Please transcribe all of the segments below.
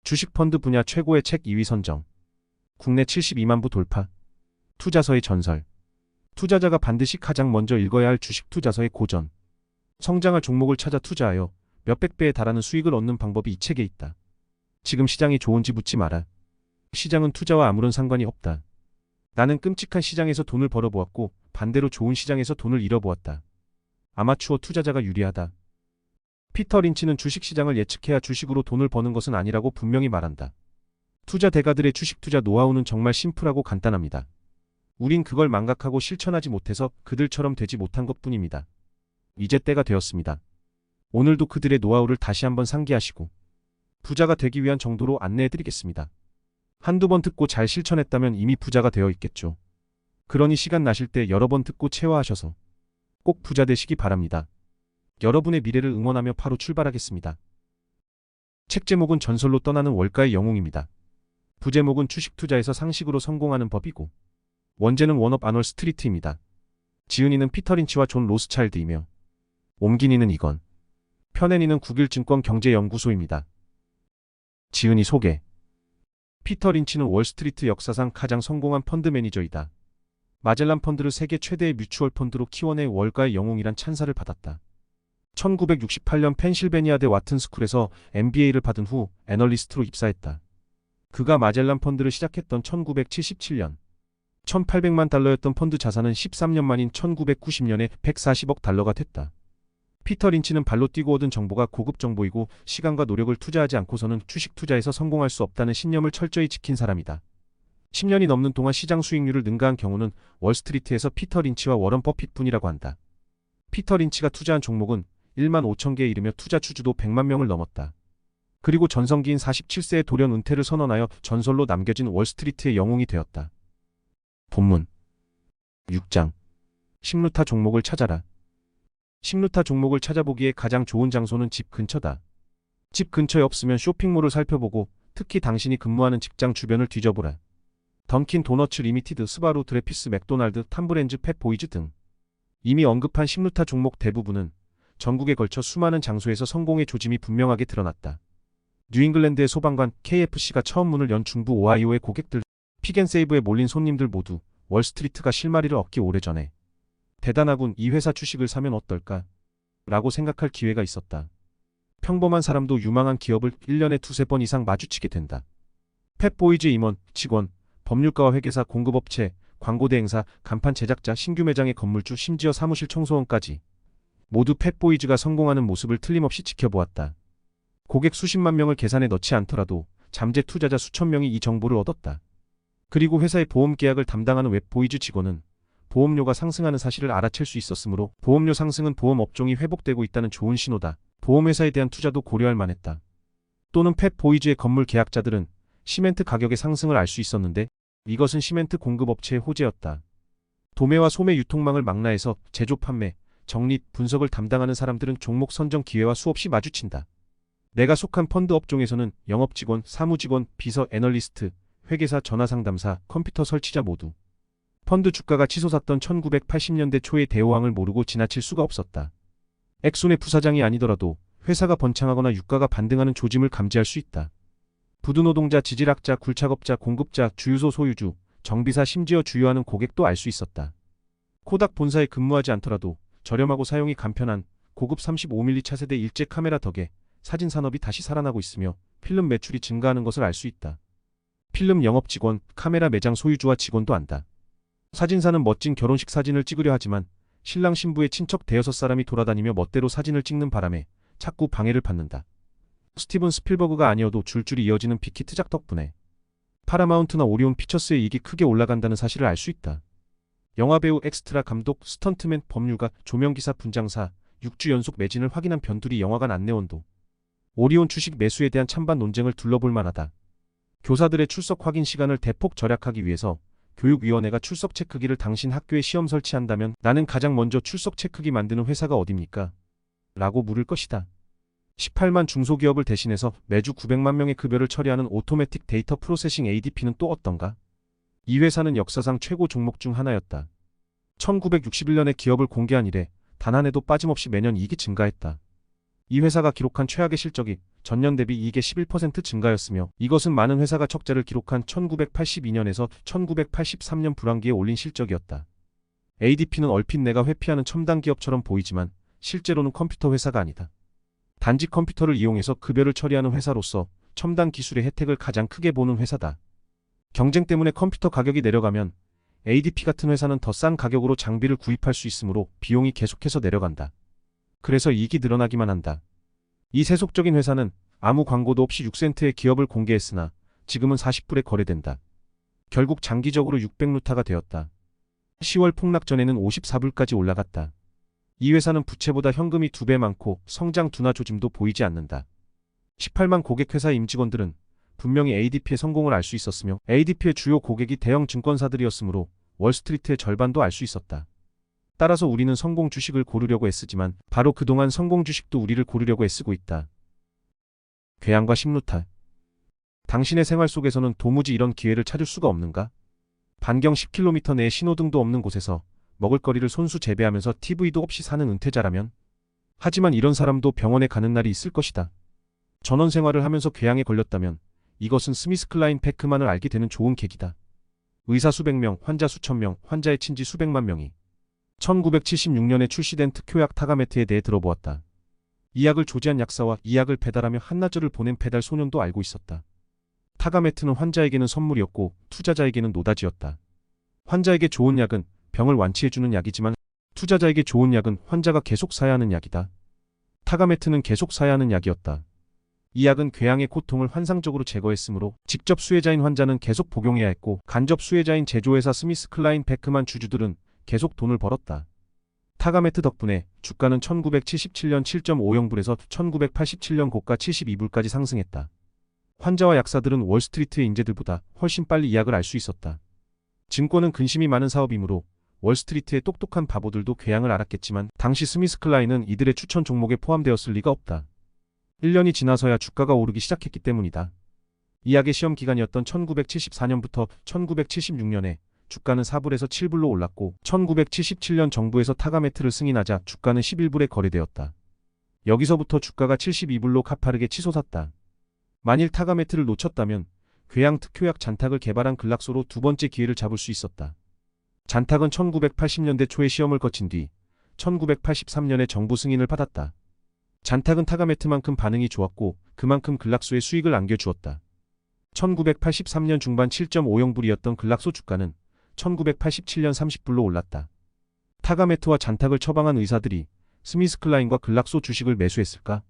주식 펀드 분야 최고의 책 2위 선정. 국내 72만 부 돌파. 투자서의 전설. 투자자가 반드시 가장 먼저 읽어야 할 주식 투자서의 고전. 성장할 종목을 찾아 투자하여 몇백 배에 달하는 수익을 얻는 방법이 이 책에 있다. 지금 시장이 좋은지 묻지 마라. 시장은 투자와 아무런 상관이 없다. 나는 끔찍한 시장에서 돈을 벌어보았고 반대로 좋은 시장에서 돈을 잃어보았다. 아마추어 투자자가 유리하다. 피터 린치는 주식시장을 예측해야 주식으로 돈을 버는 것은 아니라고 분명히 말한다. 투자 대가들의 주식 투자 노하우는 정말 심플하고 간단합니다. 우린 그걸 망각하고 실천하지 못해서 그들처럼 되지 못한 것뿐입니다. 이제 때가 되었습니다. 오늘도 그들의 노하우를 다시 한번 상기하시고 부자가 되기 위한 정도로 안내해드리겠습니다. 한두 번 듣고 잘 실천했다면 이미 부자가 되어 있겠죠. 그러니 시간 나실 때 여러 번 듣고 체화하셔서 꼭 부자 되시기 바랍니다. 여러분의 미래를 응원하며 바로 출발하겠습니다. 책 제목은 전설로 떠나는 월가의 영웅입니다. 부제목은 주식 투자에서 상식으로 성공하는 법이고 원제는 원업 아놀 스트리트입니다. 지은이는 피터 린치와 존 로스차일드이며 옮긴이는 이건 펴낸이는 국일증권 경제연구소입니다. 지은이 소개. 피터 린치는 월스트리트 역사상 가장 성공한 펀드 매니저이다. 마젤란 펀드를 세계 최대의 뮤추얼 펀드로 키워내 월가의 영웅이란 찬사를 받았다. 1968년 펜실베니아대 와튼스쿨에서 MBA를 받은 후 애널리스트로 입사했다. 그가 마젤란 펀드를 시작했던 1977년 1800만 달러였던 펀드 자산은 13년 만인 1990년에 140억 달러가 됐다. 피터 린치는 발로 뛰고 얻은 정보가 고급 정보이고 시간과 노력을 투자하지 않고서는 주식 투자에서 성공할 수 없다는 신념을 철저히 지킨 사람이다. 10년이 넘는 동안 시장 수익률을 능가한 경우는 월스트리트에서 피터 린치와 워런 버핏뿐이라고 한다. 피터 린치가 투자한 종목은 1만 5천 개에 이르며 투자 주주도 100만 명을 넘었다. 그리고 전성기인 47세의 돌연 은퇴를 선언하여 전설로 남겨진 월스트리트의 영웅이 되었다. 본문 6장. 식루타 종목을 찾아라. 식루타 종목을 찾아보기에 가장 좋은 장소는 집 근처다. 집 근처에 없으면 쇼핑몰을 살펴보고 특히 당신이 근무하는 직장 주변을 뒤져보라. 던킨 도너츠 리미티드, 스바루, 드레피스, 맥도날드, 탐브렌즈, 펫보이즈 등 이미 언급한 식루타 종목 대부분은 전국에 걸쳐 수많은 장소에서 성공의 조짐이 분명하게 드러났다. 뉴잉글랜드의 소방관 KFC가 처음 문을 연 중부 오하이오의 고객들, 픽앤세이브에 몰린 손님들 모두 월스트리트가 실마리를 얻기 오래전에 대단하군, 이 회사 주식을 사면 어떨까? 라고 생각할 기회가 있었다. 평범한 사람도 유망한 기업을 1년에 두세 번 이상 마주치게 된다. 펫보이즈 임원, 직원, 법률가와 회계사, 공급업체, 광고대 행사, 간판 제작자, 신규 매장의 건물주, 심지어 사무실 청소원까지 모두 펫보이즈가 성공하는 모습을 틀림없이 지켜보았다. 고객 수십만 명을 계산에 넣지 않더라도 잠재 투자자 수천 명이 이 정보를 얻었다. 그리고 회사의 보험 계약을 담당하는 웹보이즈 직원은 보험료가 상승하는 사실을 알아챌 수 있었으므로 보험료 상승은 보험 업종이 회복되고 있다는 좋은 신호다. 보험회사에 대한 투자도 고려할 만했다. 또는 펫보이즈의 건물 계약자들은 시멘트 가격의 상승을 알 수 있었는데 이것은 시멘트 공급업체의 호재였다. 도매와 소매 유통망을 망라해서 제조, 판매, 정립, 분석을 담당하는 사람들은 종목 선정 기회와 수없이 마주친다. 내가 속한 펀드 업종에서는 영업직원, 사무직원, 비서, 애널리스트, 회계사, 전화상담사, 컴퓨터 설치자 모두 펀드 주가가 치솟았던 1980년대 초의 대호황을 모르고 지나칠 수가 없었다. 엑손의 부사장이 아니더라도 회사가 번창하거나 유가가 반등하는 조짐을 감지할 수 있다. 부두노동자, 지질학자, 굴착업자, 공급자, 주유소 소유주, 정비사, 심지어 주유하는 고객도 알 수 있었다. 코닥 본사에 근무하지 않더라도 저렴하고 사용이 간편한 고급 35mm 차세대 일제 카메라 덕에 사진 산업이 다시 살아나고 있으며 필름 매출이 증가하는 것을 알 수 있다. 필름 영업직원, 카메라 매장 소유주와 직원도 안다. 사진사는 멋진 결혼식 사진을 찍으려 하지만 신랑 신부의 친척 대여섯 사람이 돌아다니며 멋대로 사진을 찍는 바람에 자꾸 방해를 받는다. 스티븐 스필버그가 아니어도 줄줄이 이어지는 빅히트 트작 덕분에 파라마운트나 오리온 피처스의 이익이 크게 올라간다는 사실을 알 수 있다. 영화배우, 엑스트라, 감독, 스턴트맨, 법률가, 조명기사, 분장사, 6주 연속 매진을 확인한 변두리 영화관 안내원도 오리온 주식 매수에 대한 찬반 논쟁을 둘러볼 만하다. 교사들의 출석 확인 시간을 대폭 절약하기 위해서 교육위원회가 출석 체크기를 당신 학교에 시험 설치한다면 나는 가장 먼저 출석 체크기 만드는 회사가 어딥니까? 라고 물을 것이다. 18만 중소기업을 대신해서 매주 900만 명의 급여를 처리하는 오토매틱 데이터 프로세싱 ADP는 또 어떤가? 이 회사는 역사상 최고 종목 중 하나였다. 1961년에 기업을 공개한 이래 단 한 해도 빠짐없이 매년 이익이 증가했다. 이 회사가 기록한 최악의 실적이 전년 대비 이익의 11% 증가였으며 이것은 많은 회사가 적자를 기록한 1982년에서 1983년 불황기에 올린 실적이었다. ADP는 얼핏 내가 회피하는 첨단 기업처럼 보이지만 실제로는 컴퓨터 회사가 아니다. 단지 컴퓨터를 이용해서 급여를 처리하는 회사로서 첨단 기술의 혜택을 가장 크게 보는 회사다. 경쟁 때문에 컴퓨터 가격이 내려가면 ADP 같은 회사는 더 싼 가격으로 장비를 구입할 수 있으므로 비용이 계속해서 내려간다. 그래서 이익이 늘어나기만 한다. 이 세속적인 회사는 아무 광고도 없이 6센트의 기업을 공개했으나 지금은 40불에 거래된다. 결국 장기적으로 600루타가 되었다. 10월 폭락 전에는 54불까지 올라갔다. 이 회사는 부채보다 현금이 2배 많고 성장 둔화 조짐도 보이지 않는다. 18만 고객 회사 임직원들은 분명히 ADP의 성공을 알 수 있었으며 ADP의 주요 고객이 대형 증권사들이었으므로 월스트리트의 절반도 알 수 있었다. 따라서 우리는 성공 주식을 고르려고 애쓰지만 바로 그동안 성공 주식도 우리를 고르려고 애쓰고 있다. 괴양과 심루타. 당신의 생활 속에서는 도무지 이런 기회를 찾을 수가 없는가? 반경 10km 내에 신호등도 없는 곳에서 먹을거리를 손수 재배하면서 TV도 없이 사는 은퇴자라면? 하지만 이런 사람도 병원에 가는 날이 있을 것이다. 전원 생활을 하면서 괴양에 걸렸다면 이것은 스미스클라인 패크만을 알게 되는 좋은 계기다. 의사 수백 명, 환자 수천 명, 환자의 친지 수백만 명이 1976년에 출시된 특효약 타가메트에 대해 들어보았다. 이 약을 조지한 약사와 이 약을 배달하며 한나절을 보낸 배달 소년도 알고 있었다. 타가메트는 환자에게는 선물이었고 투자자에게는 노다지였다. 환자에게 좋은 약은 병을 완치해주는 약이지만 투자자에게 좋은 약은 환자가 계속 사야 하는 약이다. 타가메트는 계속 사야 하는 약이었다. 이 약은 궤양의 고통을 환상적으로 제거했으므로 직접 수혜자인 환자는 계속 복용해야 했고 간접 수혜자인 제조회사 스미스클라인 베크만 주주들은 계속 돈을 벌었다. 타가메트 덕분에 주가는 1977년 7.50불에서 1987년 고가 72불까지 상승했다. 환자와 약사들은 월스트리트의 인재들보다 훨씬 빨리 이 약을 알 수 있었다. 증권은 근심이 많은 사업이므로 월스트리트의 똑똑한 바보들도 궤양을 알았겠지만 당시 스미스클라인은 이들의 추천 종목에 포함되었을 리가 없다. 1년이 지나서야 주가가 오르기 시작했기 때문이다. 이 약의 시험 기간이었던 1974년부터 1976년에 주가는 4불에서 7불로 올랐고 1977년 정부에서 타가메트를 승인하자 주가는 11불에 거래되었다. 여기서부터 주가가 72불로 가파르게 치솟았다. 만일 타가메트를 놓쳤다면 궤양 특효약 잔탁을 개발한 글락소로 두 번째 기회를 잡을 수 있었다. 잔탁은 1980년대 초에 시험을 거친 뒤 1983년에 정부 승인을 받았다. 잔탁은 타가메트만큼 반응이 좋았고 그만큼 글락소에 수익을 안겨주었다. 1983년 중반 7.50불이었던 글락소 주가는 1987년 30불로 올랐다. 타가메트와 잔탁을 처방한 의사들이 스미스클라인과 글락소 주식을 매수했을까?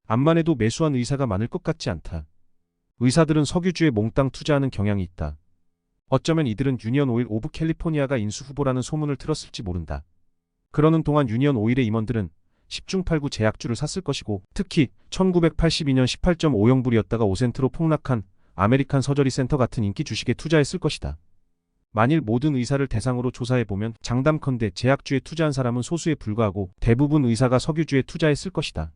암만 해도 매수한 의사가 많을 것 같지 않다. 의사들은 석유주에 몽땅 투자하는 경향이 있다. 어쩌면 이들은 유니언 오일 오브 캘리포니아가 인수 후보라는 소문을 들었을지 모른다. 그러는 동안 유니언 오일의 임원들은 10중 8구 제약주를 샀을 것이고 특히 1982년 18.50불이었다가 5센트로 폭락한 아메리칸 서저리 센터 같은 인기 주식에 투자했을 것이다. 만일 모든 의사를 대상으로 조사해보면 장담컨대 제약주에 투자한 사람은 소수에 불과하고 대부분 의사가 석유주에 투자했을 것이다.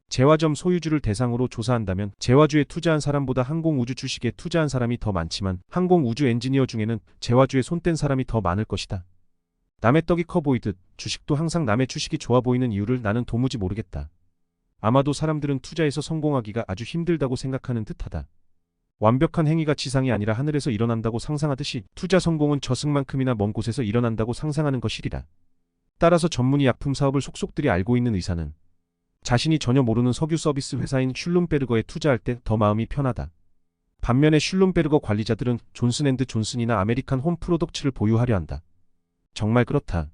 재화점 소유주를 대상으로 조사한다면 재화주에 투자한 사람보다 항공우주 주식에 투자한 사람이 더 많지만 항공우주 엔지니어 중에는 재화주에 손댄 사람이 더 많을 것이다. 남의 떡이 커 보이듯 주식도 항상 남의 주식이 좋아 보이는 이유를 나는 도무지 모르겠다. 아마도 사람들은 투자에서 성공하기가 아주 힘들다고 생각하는 듯하다. 완벽한 행위가 지상이 아니라 하늘에서 일어난다고 상상하듯이 투자 성공은 저승만큼이나 먼 곳에서 일어난다고 상상하는 것이리라. 따라서 전문의 약품 사업을 속속들이 알고 있는 의사는 자신이 전혀 모르는 석유 서비스 회사인 슐룸베르거에 투자할 때 더 마음이 편하다. 반면에 슐룸베르거 관리자들은 존슨앤드존슨이나 아메리칸 홈프로덕츠를 보유하려 한다. 정말 그렇다.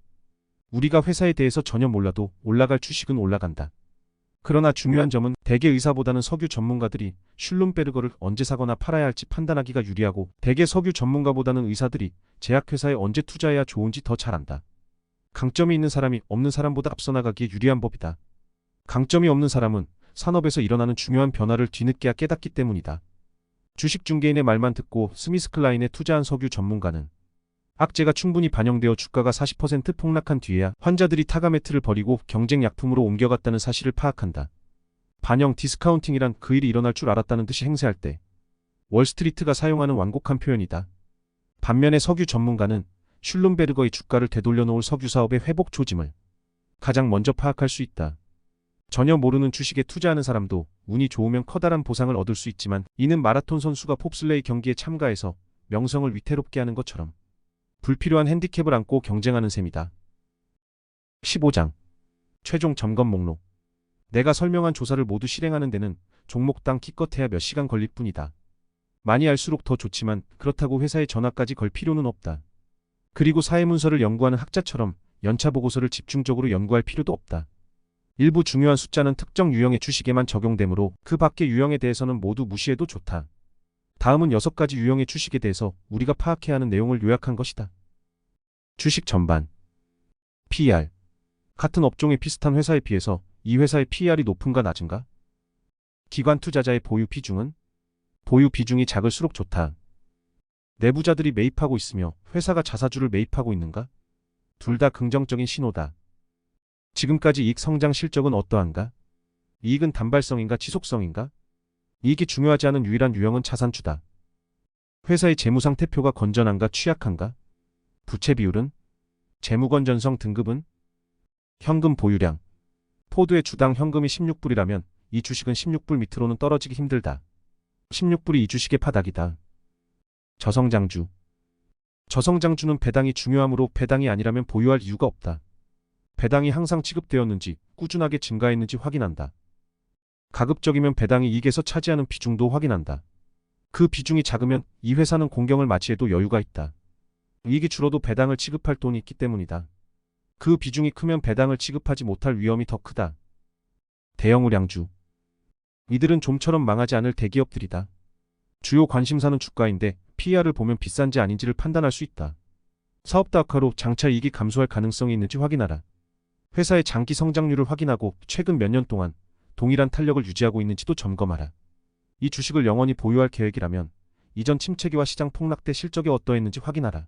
우리가 회사에 대해서 전혀 몰라도 올라갈 주식은 올라간다. 그러나 중요한 점은 대개 의사보다는 석유 전문가들이 슐룸베르거를 언제 사거나 팔아야 할지 판단하기가 유리하고 대개 석유 전문가보다는 의사들이 제약회사에 언제 투자해야 좋은지 더 잘 안다. 강점이 있는 사람이 없는 사람보다 앞서 나가기에 유리한 법이다. 강점이 없는 사람은 산업에서 일어나는 중요한 변화를 뒤늦게야 깨닫기 때문이다. 주식 중개인의 말만 듣고 스미스클라인에 투자한 석유 전문가는 악재가 충분히 반영되어 주가가 40% 폭락한 뒤에야 환자들이 타가메트를 버리고 경쟁 약품으로 옮겨갔다는 사실을 파악한다. 반영 디스카운팅이란 그 일이 일어날 줄 알았다는 듯이 행세할 때 월스트리트가 사용하는 완곡한 표현이다. 반면에 석유 전문가는 슐룸베르거의 주가를 되돌려 놓을 석유 사업의 회복 조짐을 가장 먼저 파악할 수 있다. 전혀 모르는 주식에 투자하는 사람도 운이 좋으면 커다란 보상을 얻을 수 있지만 이는 마라톤 선수가 봅슬레이 경기에 참가해서 명성을 위태롭게 하는 것처럼 불필요한 핸디캡을 안고 경쟁하는 셈이다. 15장 최종 점검 목록. 내가 설명한 조사를 모두 실행하는 데는 종목당 기껏해야 몇 시간 걸릴 뿐이다. 많이 알수록 더 좋지만 그렇다고 회사에 전화까지 걸 필요는 없다. 그리고 사회문서를 연구하는 학자처럼 연차 보고서를 집중적으로 연구할 필요도 없다. 일부 중요한 숫자는 특정 유형의 주식에만 적용되므로 그 밖의 유형에 대해서는 모두 무시해도 좋다. 다음은 6가지 유형의 주식에 대해서 우리가 파악해야 하는 내용을 요약한 것이다. 주식 전반. PER. 같은 업종의 비슷한 회사에 비해서 이 회사의 PER이 높은가 낮은가? 기관 투자자의 보유 비중은? 보유 비중이 작을수록 좋다. 내부자들이 매입하고 있으며 회사가 자사주를 매입하고 있는가? 둘 다 긍정적인 신호다. 지금까지 이익 성장 실적은 어떠한가? 이익은 단발성인가 지속성인가? 이익이 중요하지 않은 유일한 유형은 자산주다. 회사의 재무상태표가 건전한가 취약한가? 부채 비율은? 재무건전성 등급은? 현금 보유량. 포드의 주당 현금이 16불이라면 이 주식은 16불 밑으로는 떨어지기 힘들다. 16불이 이 주식의 바닥이다. 저성장주. 저성장주는 배당이 중요하므로 배당이 아니라면 보유할 이유가 없다. 배당이 항상 지급되었는지 꾸준하게 증가했는지 확인한다. 가급적이면 배당이 이익에서 차지하는 비중도 확인한다. 그 비중이 작으면 이 회사는 공경을 맞이해도 여유가 있다. 이익이 줄어도 배당을 지급할 돈이 있기 때문이다. 그 비중이 크면 배당을 지급하지 못할 위험이 더 크다. 대형 우량주. 이들은 좀처럼 망하지 않을 대기업들이다. 주요 관심사는 주가인데 PER을 보면 비싼지 아닌지를 판단할 수 있다. 사업 다각화로 장차 이익이 감소할 가능성이 있는지 확인하라. 회사의 장기 성장률을 확인하고 최근 몇 년 동안 동일한 탄력을 유지하고 있는지도 점검하라. 이 주식을 영원히 보유할 계획이라면 이전 침체기와 시장 폭락 때 실적이 어떠했는지 확인하라.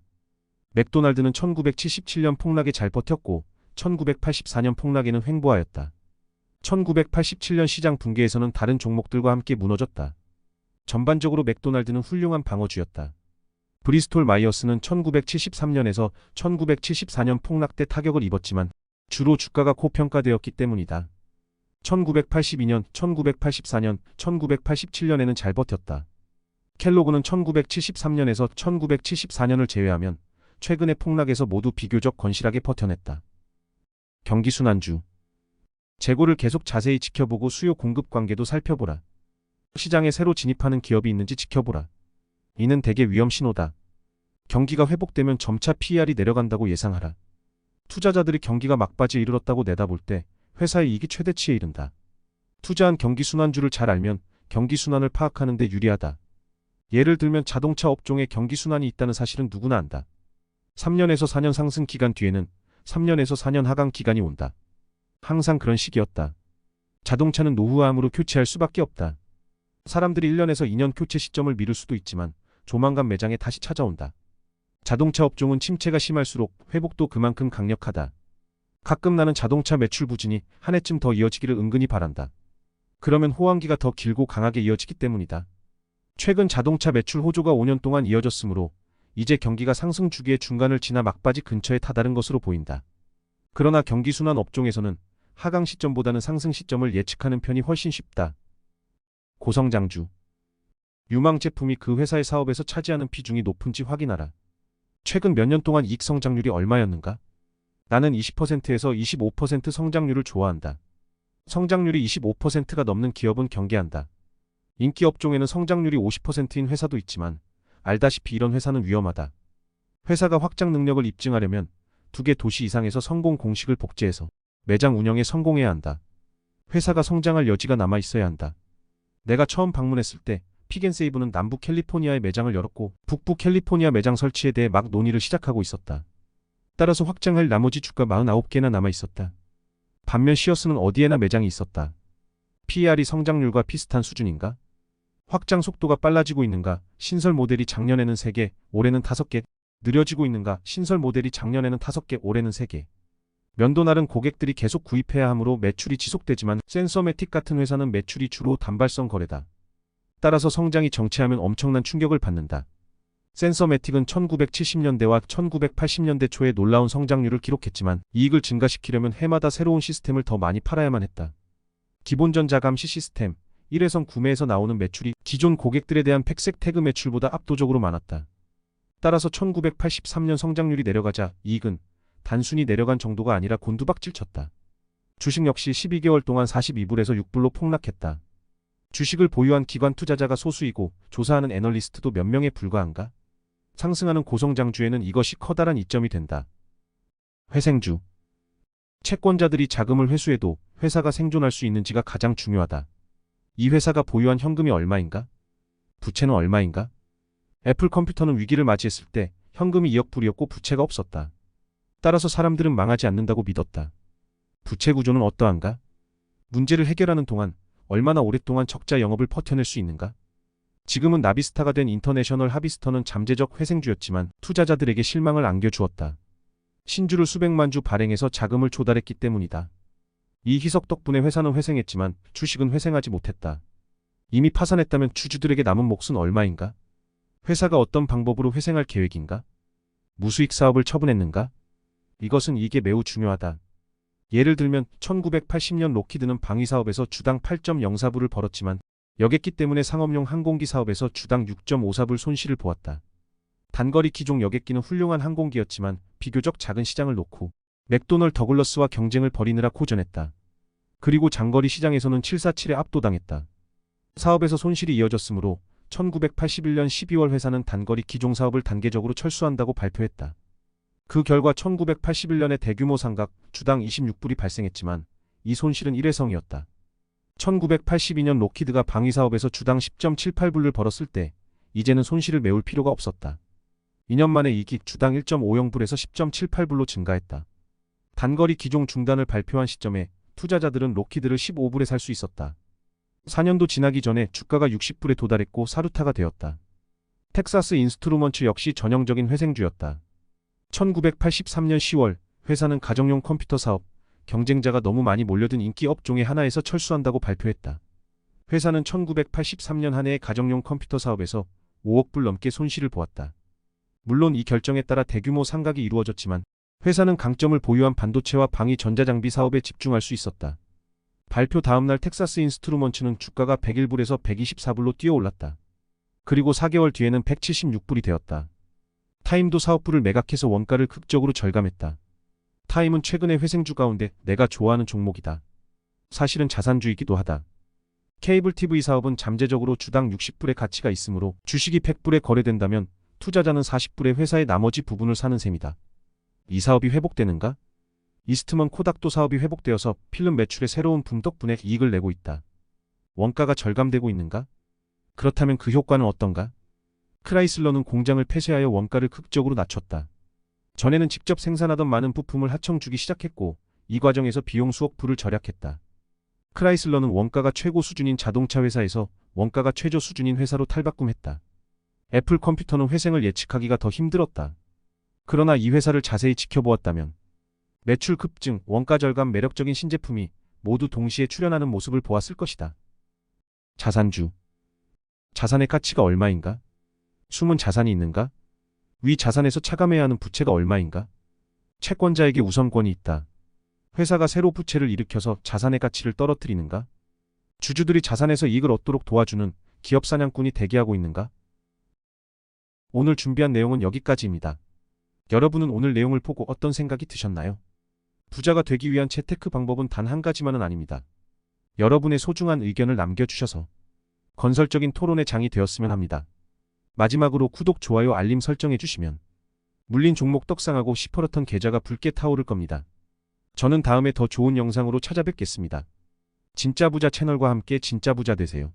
맥도날드는 1977년 폭락에 잘 버텼고 1984년 폭락에는 횡보하였다. 1987년 시장 붕괴에서는 다른 종목들과 함께 무너졌다. 전반적으로 맥도날드는 훌륭한 방어주였다. 브리스톨 마이어스는 1973년에서 1974년 폭락 때 타격을 입었지만 주로 주가가 고평가되었기 때문이다. 1982년, 1984년, 1987년에는 잘 버텼다. 켈로그는 1973년에서 1974년을 제외하면 최근의 폭락에서 모두 비교적 건실하게 버텨냈다. 경기순환주. 재고를 계속 자세히 지켜보고 수요 공급 관계도 살펴보라. 시장에 새로 진입하는 기업이 있는지 지켜보라. 이는 대개 위험 신호다. 경기가 회복되면 점차 PER이 내려간다고 예상하라. 투자자들이 경기가 막바지에 이르렀다고 내다볼 때 회사의 이익이 최대치에 이른다. 투자한 경기순환주를 잘 알면 경기순환을 파악하는 데 유리하다. 예를 들면 자동차 업종에 경기순환이 있다는 사실은 누구나 안다. 3년에서 4년 상승 기간 뒤에는 3년에서 4년 하강 기간이 온다. 항상 그런 시기였다. 자동차는 노후화함으로 교체할 수밖에 없다. 사람들이 1년에서 2년 교체 시점을 미룰 수도 있지만 조만간 매장에 다시 찾아온다. 자동차 업종은 침체가 심할수록 회복도 그만큼 강력하다. 가끔 나는 자동차 매출 부진이 한 해쯤 더 이어지기를 은근히 바란다. 그러면 호황기가 더 길고 강하게 이어지기 때문이다. 최근 자동차 매출 호조가 5년 동안 이어졌으므로 이제 경기가 상승 주기의 중간을 지나 막바지 근처에 다다른 것으로 보인다. 그러나 경기순환 업종에서는 하강 시점보다는 상승 시점을 예측하는 편이 훨씬 쉽다. 고성장주. 유망 제품이 그 회사의 사업에서 차지하는 비중이 높은지 확인하라. 최근 몇 년 동안 이익 성장률이 얼마였는가? 나는 20%에서 25% 성장률을 좋아한다. 성장률이 25%가 넘는 기업은 경계한다. 인기 업종에는 성장률이 50%인 회사도 있지만 알다시피 이런 회사는 위험하다. 회사가 확장 능력을 입증하려면 2개 도시 이상에서 성공 공식을 복제해서 매장 운영에 성공해야 한다. 회사가 성장할 여지가 남아 있어야 한다. 내가 처음 방문했을 때 픽앤세이브는 남부 캘리포니아에 매장을 열었고 북부 캘리포니아 매장 설치에 대해 막 논의를 시작하고 있었다. 따라서 확장할 나머지 주가 49개나 남아 있었다. 반면 시어스는 어디에나 매장이 있었다. PER이 성장률과 비슷한 수준인가? 확장 속도가 빨라지고 있는가? 신설 모델이 작년에는 3개, 올해는 5개. 느려지고 있는가? 신설 모델이 작년에는 5개, 올해는 3개. 면도날은 고객들이 계속 구입해야 하므로 매출이 지속되지만 센서매틱 같은 회사는 매출이 주로 단발성 거래다. 따라서 성장이 정체하면 엄청난 충격을 받는다. 센서매틱은 1970년대와 1980년대 초에 놀라운 성장률을 기록했지만 이익을 증가시키려면 해마다 새로운 시스템을 더 많이 팔아야만 했다. 기본전 자감시 시스템, 일회성 구매에서 나오는 매출이 기존 고객들에 대한 백색 태그 매출보다 압도적으로 많았다. 따라서 1983년 성장률이 내려가자 이익은 단순히 내려간 정도가 아니라 곤두박질 쳤다. 주식 역시 12개월 동안 42불에서 6불로 폭락했다. 주식을 보유한 기관 투자자가 소수이고 조사하는 애널리스트도 몇 명에 불과한가? 상승하는 고성장주에는 이것이 커다란 이점이 된다. 회생주. 채권자들이 자금을 회수해도 회사가 생존할 수 있는지가 가장 중요하다. 이 회사가 보유한 현금이 얼마인가? 부채는 얼마인가? 애플 컴퓨터는 위기를 맞이했을 때 현금이 2억 불이었고 부채가 없었다. 따라서 사람들은 망하지 않는다고 믿었다. 부채 구조는 어떠한가? 문제를 해결하는 동안 얼마나 오랫동안 적자 영업을 버텨낼 수 있는가? 지금은 나비스타가 된 인터내셔널 하비스터는 잠재적 회생주였지만 투자자들에게 실망을 안겨주었다. 신주를 수백만 주 발행해서 자금을 조달했기 때문이다. 이 희석 덕분에 회사는 회생했지만 주식은 회생하지 못했다. 이미 파산했다면 주주들에게 남은 몫은 얼마인가? 회사가 어떤 방법으로 회생할 계획인가? 무수익 사업을 처분했는가? 이게 매우 중요하다. 예를 들면 1980년 록히드는 방위 사업에서 주당 8.04불을 벌었지만 여객기 때문에 상업용 항공기 사업에서 주당 6.54불 손실을 보았다. 단거리 기종 여객기는 훌륭한 항공기였지만 비교적 작은 시장을 놓고 맥도널 더글러스와 경쟁을 벌이느라 고전했다. 그리고 장거리 시장에서는 747에 압도당했다. 사업에서 손실이 이어졌으므로 1981년 12월 회사는 단거리 기종 사업을 단계적으로 철수한다고 발표했다. 그 결과 1981년에 대규모 상각, 주당 26불이 발생했지만 이 손실은 일회성이었다. 1982년 록히드가 방위 사업에서 주당 10.78불을 벌었을 때 이제는 손실을 메울 필요가 없었다. 2년 만에 이익이 주당 1.50불에서 10.78불로 증가했다. 단거리 기종 중단을 발표한 시점에 투자자들은 록히드를 15불에 살 수 있었다. 4년도 지나기 전에 주가가 60불에 도달했고 사루타가 되었다. 텍사스 인스트루먼츠 역시 전형적인 회생주였다. 1983년 10월 회사는 가정용 컴퓨터 사업, 경쟁자가 너무 많이 몰려든 인기 업종의 하나에서 철수한다고 발표했다. 회사는 1983년 한 해의 가정용 컴퓨터 사업에서 5억 불 넘게 손실을 보았다. 물론 이 결정에 따라 대규모 상각이 이루어졌지만 회사는 강점을 보유한 반도체와 방위 전자장비 사업에 집중할 수 있었다. 발표 다음날 텍사스 인스트루먼츠는 주가가 101불에서 124불로 뛰어올랐다. 그리고 4개월 뒤에는 176불이 되었다. 타임도 사업부를 매각해서 원가를 극적으로 절감했다. 타임은 최근의 회생주 가운데 내가 좋아하는 종목이다. 사실은 자산주이기도 하다. 케이블 TV 사업은 잠재적으로 주당 60불의 가치가 있으므로 주식이 100불에 거래된다면 투자자는 40불의 회사의 나머지 부분을 사는 셈이다. 이 사업이 회복되는가? 이스트먼 코닥도 사업이 회복되어서 필름 매출의 새로운 붐 덕분에 이익을 내고 있다. 원가가 절감되고 있는가? 그렇다면 그 효과는 어떤가? 크라이슬러는 공장을 폐쇄하여 원가를 극적으로 낮췄다. 전에는 직접 생산하던 많은 부품을 하청 주기 시작했고 이 과정에서 비용 수억 불을 절약했다. 크라이슬러는 원가가 최고 수준인 자동차 회사에서 원가가 최저 수준인 회사로 탈바꿈했다. 애플 컴퓨터는 회생을 예측하기가 더 힘들었다. 그러나 이 회사를 자세히 지켜보았다면 매출 급증, 원가 절감, 매력적인 신제품이 모두 동시에 출현하는 모습을 보았을 것이다. 자산주. 자산의 가치가 얼마인가? 숨은 자산이 있는가? 위 자산에서 차감해야 하는 부채가 얼마인가? 채권자에게 우선권이 있다. 회사가 새로 부채를 일으켜서 자산의 가치를 떨어뜨리는가? 주주들이 자산에서 이익을 얻도록 도와주는 기업 사냥꾼이 대기하고 있는가? 오늘 준비한 내용은 여기까지입니다. 여러분은 오늘 내용을 보고 어떤 생각이 드셨나요? 부자가 되기 위한 재테크 방법은 단 한 가지만은 아닙니다. 여러분의 소중한 의견을 남겨주셔서 건설적인 토론의 장이 되었으면 합니다. 마지막으로 구독, 좋아요, 알림 설정해 주시면 물린 종목 떡상하고 시퍼렇던 계좌가 붉게 타오를 겁니다. 저는 다음에 더 좋은 영상으로 찾아뵙겠습니다. 진짜 부자 채널과 함께 진짜 부자 되세요.